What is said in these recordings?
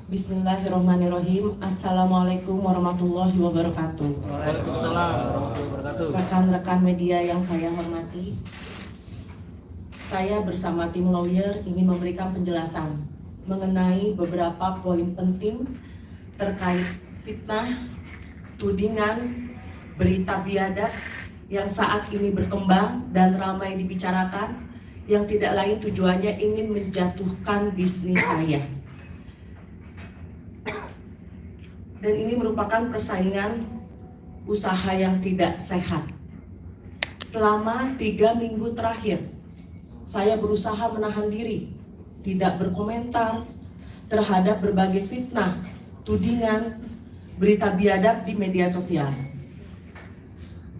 Bismillahirrahmanirrahim. Assalamualaikum warahmatullahi wabarakatuh. Waalaikumsalam warahmatullahi wabarakatuh. Rekan-rekan media yang saya hormati, saya bersama tim lawyer ingin memberikan penjelasan mengenai beberapa poin penting terkait fitnah, tudingan, berita biadab yang saat ini berkembang dan ramai dibicarakan, yang tidak lain tujuannya ingin menjatuhkan bisnis saya. Dan ini merupakan persaingan usaha yang tidak sehat. Selama 3 minggu terakhir, saya berusaha menahan diri, tidak berkomentar terhadap berbagai fitnah, tudingan, berita biadab di media sosial.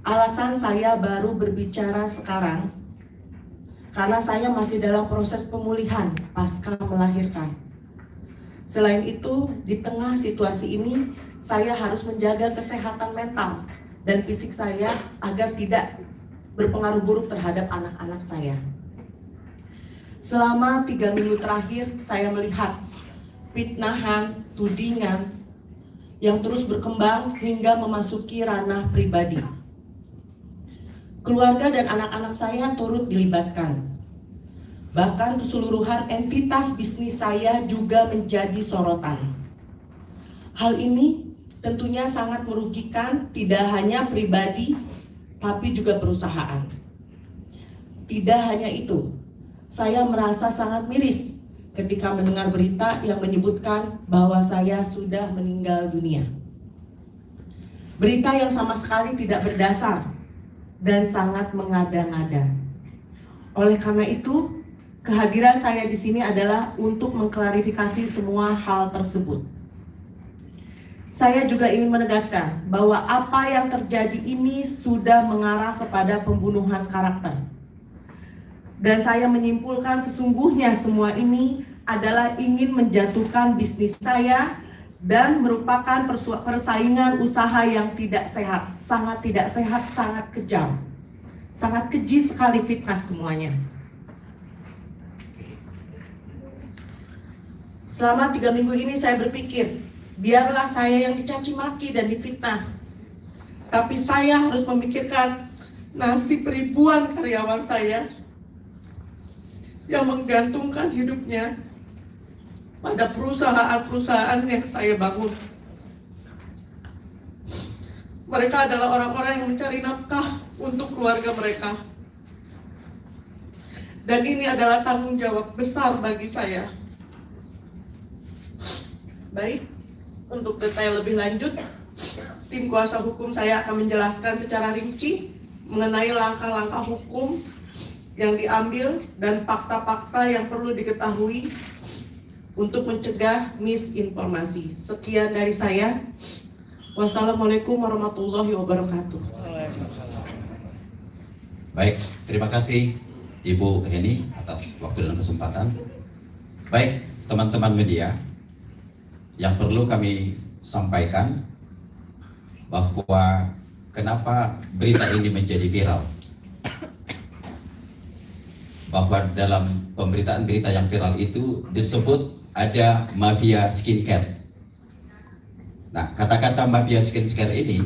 Alasan saya baru berbicara sekarang karena saya masih dalam proses pemulihan pasca melahirkan. Selain itu, di tengah situasi ini, saya harus menjaga kesehatan mental dan fisik saya agar tidak berpengaruh buruk terhadap anak-anak saya. Selama 3 minggu terakhir, saya melihat fitnahan, tudingan yang terus berkembang hingga memasuki ranah pribadi. Keluarga dan anak-anak saya turut dilibatkan. Bahkan keseluruhan entitas bisnis saya juga menjadi sorotan. Hal ini tentunya sangat merugikan tidak hanya pribadi, tapi juga perusahaan. Tidak hanya itu, saya merasa sangat miris ketika mendengar berita yang menyebutkan bahwa saya sudah meninggal dunia. Berita yang sama sekali tidak berdasar dan sangat mengada-ngada. Oleh karena itu, kehadiran saya di sini adalah untuk mengklarifikasi semua hal tersebut. Saya juga ingin menegaskan bahwa apa yang terjadi ini sudah mengarah kepada pembunuhan karakter. Dan saya menyimpulkan sesungguhnya semua ini adalah ingin menjatuhkan bisnis saya dan merupakan persaingan usaha yang tidak sehat, sangat kejam. Sangat keji sekali fitnah semuanya. Selama 3 minggu ini saya berpikir, biarlah saya yang dicaci maki dan difitnah. Tapi saya harus memikirkan nasib ribuan karyawan saya yang menggantungkan hidupnya pada perusahaan-perusahaan yang saya bangun. Mereka adalah orang-orang yang mencari nafkah untuk keluarga mereka. Dan ini adalah tanggung jawab besar bagi saya. Baik, untuk detail lebih lanjut, tim kuasa hukum saya akan menjelaskan secara rinci mengenai langkah-langkah hukum yang diambil dan fakta-fakta yang perlu diketahui untuk mencegah misinformasi. Sekian dari saya. Wassalamualaikum warahmatullahi wabarakatuh. Baik, terima kasih Ibu Heni atas waktu dan kesempatan. Baik, teman-teman media, yang perlu kami sampaikan bahwa kenapa berita ini menjadi viral. Bahwa dalam pemberitaan berita yang viral itu disebut ada mafia skincare. Nah, kata-kata mafia skincare ini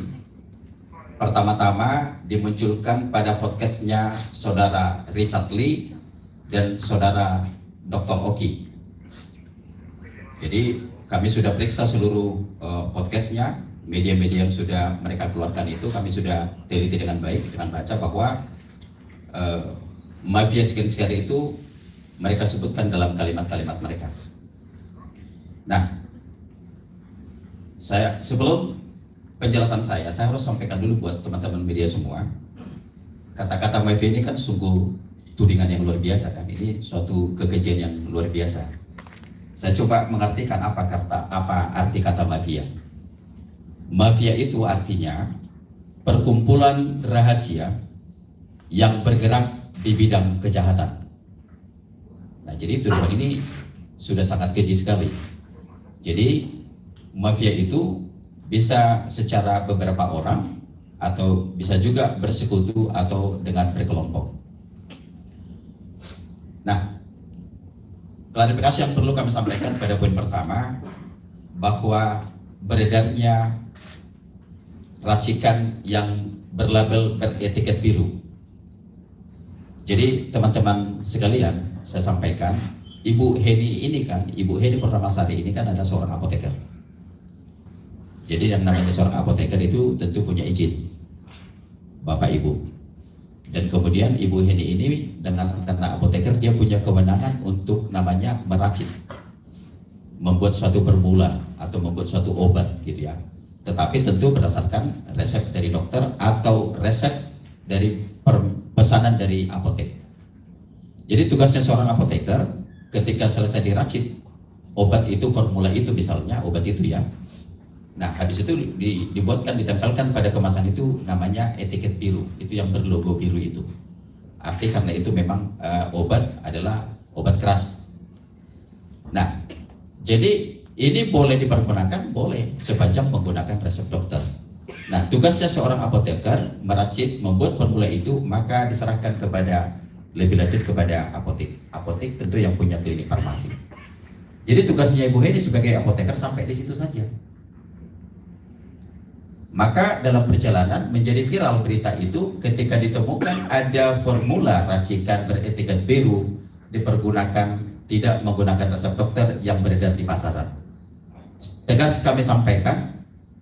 pertama-tama dimunculkan pada podcastnya saudara Richard Lee dan saudara Dr. Oki. Jadi kami sudah periksa seluruh podcastnya, media-media yang sudah mereka keluarkan itu kami sudah teliti dengan baik, dengan baca bahwa mafia skincare itu mereka sebutkan dalam kalimat-kalimat mereka. Nah, sebelum penjelasan saya harus sampaikan dulu buat teman-teman media semua. Kata-kata mafia ini kan sungguh tudingan yang luar biasa kan, ini suatu kekejian yang luar biasa. Saya coba mengartikan apa arti kata mafia. Mafia itu artinya perkumpulan rahasia yang bergerak di bidang kejahatan. Nah, jadi tuduhan ini sudah sangat keji sekali. Jadi mafia itu bisa secara beberapa orang atau bisa juga bersekutu atau dengan berkelompok. Nah, klarifikasi yang perlu kami sampaikan pada poin pertama, bahwa beredarnya racikan yang berlabel beretiket biru. Jadi teman-teman sekalian, saya sampaikan, Ibu Heni Purnamasari ini kan adalah seorang apoteker. Jadi yang namanya seorang apoteker itu tentu punya izin Bapak Ibu. Dan kemudian Ibu Heni ini karena apoteker dia punya kewenangan untuk namanya meracik, membuat suatu bermula atau membuat suatu obat gitu ya. Tetapi tentu berdasarkan resep dari dokter atau resep dari pesanan dari apotek. Jadi tugasnya seorang apoteker ketika selesai diracik obat itu, formula itu misalnya, obat itu ya. Nah habis itu ditempelkan pada kemasan itu namanya etiket biru, itu yang berlogo biru itu. Arti karena itu memang obat adalah obat keras. Nah jadi ini boleh dipergunakan, boleh sepanjang menggunakan resep dokter. Nah, tugasnya seorang apoteker meracik, membuat formula itu, maka diserahkan kepada, lebih lanjut kepada apotek. Apotek tentu yang punya klinik farmasi. Jadi tugasnya Ibu Heni sebagai apoteker sampai di situ saja. Maka dalam perjalanan menjadi viral berita itu ketika ditemukan ada formula racikan beretiket biru dipergunakan tidak menggunakan resep dokter yang beredar di pasaran. Tegas kami sampaikan,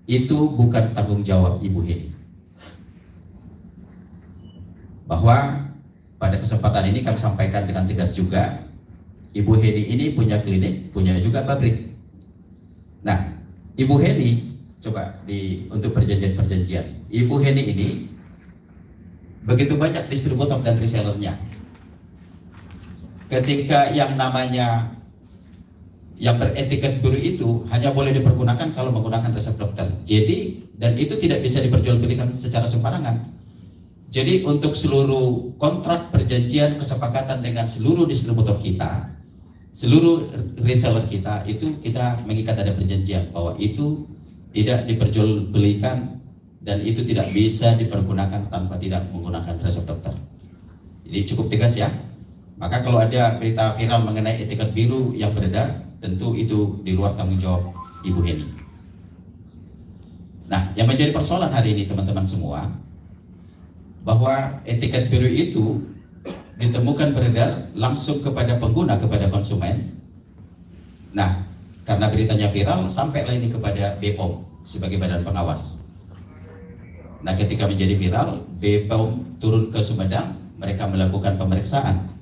itu bukan tanggung jawab Ibu Heni. Bahwa pada kesempatan ini kami sampaikan dengan tegas juga, Ibu Heni ini punya klinik, punya juga pabrik. Nah, Ibu Heni, coba untuk perjanjian-perjanjian, Ibu Heni ini begitu banyak distributor dan resellernya. Ketika yang namanya yang beretiket biru itu hanya boleh dipergunakan kalau menggunakan resep dokter. Jadi, dan itu tidak bisa diperjualbelikan secara sembarangan. Jadi untuk seluruh kontrak, perjanjian, kesepakatan dengan seluruh distributor kita, seluruh reseller kita, itu kita mengikat ada perjanjian bahwa itu tidak diperjualbelikan dan itu tidak bisa dipergunakan tanpa tidak menggunakan resep dokter. Jadi cukup tegas ya. Maka kalau ada berita viral mengenai etiket biru yang beredar, tentu itu di luar tanggung jawab Ibu Heni. Nah, yang menjadi persoalan hari ini teman-teman semua, bahwa etiket biru itu ditemukan beredar langsung kepada pengguna, kepada konsumen. Nah, karena beritanya viral, sampailah ini kepada BPOM sebagai badan pengawas. Nah, ketika menjadi viral, BPOM turun ke Sumedang, mereka melakukan pemeriksaan.